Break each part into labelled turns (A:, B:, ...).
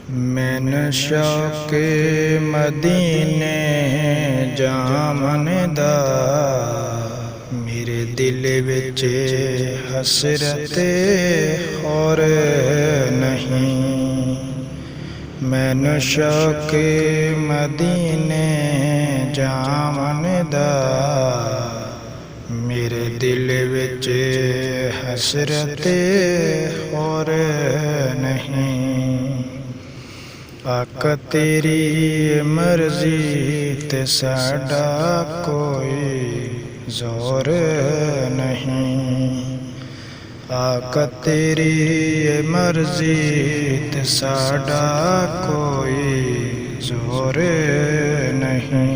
A: Man शौक़े मदीने जामन दा मेरे दिल विच हसरत और नहीं। मैन शौक़े मदीने जामन दा मेरे दिल विच हसरत और नहीं। आका तेरी मर्जी ते साडा कोई जोर नहीं। आका तेरी मर्जी ते साडा कोई जोर नहीं।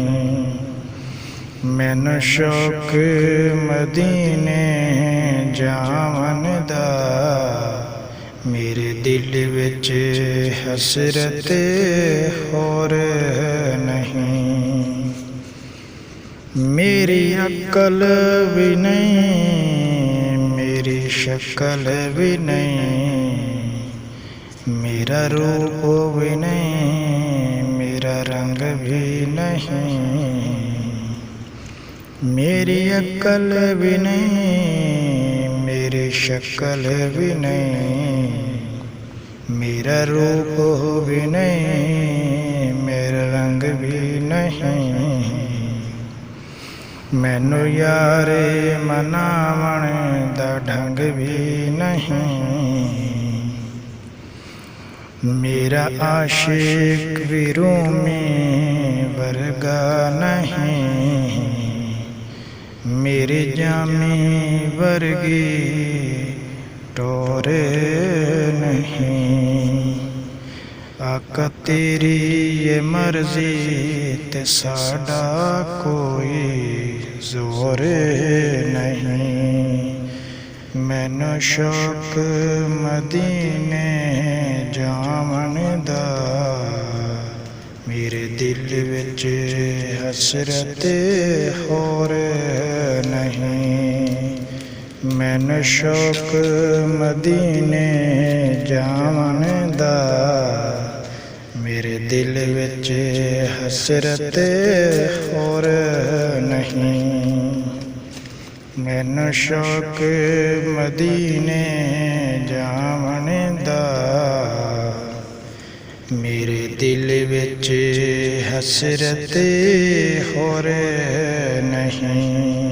A: मैनू शौक़ मदीने जावन दा मेरे दिल विच हसरत और नहीं। मेरी अकल भी नहीं, मेरी शक्ल भी नहीं, मेरा रूप भी नहीं, मेरा रंग भी नहीं। मेरी अकल भी नहीं, मेरी शक्ल भी नहीं, मेरा रूप भी नहीं, मेरा रंग भी नहीं। मैनू यारे मनावण दा ढंग भी नहीं। मेरा आशिक भी रूमी वर्गा नहीं, मेरी जामी वर्गी टोरे नहीं। आका तेरी ये मर्जी ते साडा कोई जोर नहीं। मैनू शौक़ मदीने जावन दा मेरे दिल विच हसरत और नहीं। मैनू शौक़ मदीने जावन दा मेरे दिल विच हसरत और नहीं। मैनू शौक़ मदीने जावन दा मेरे दिल विच हसरत और नहीं।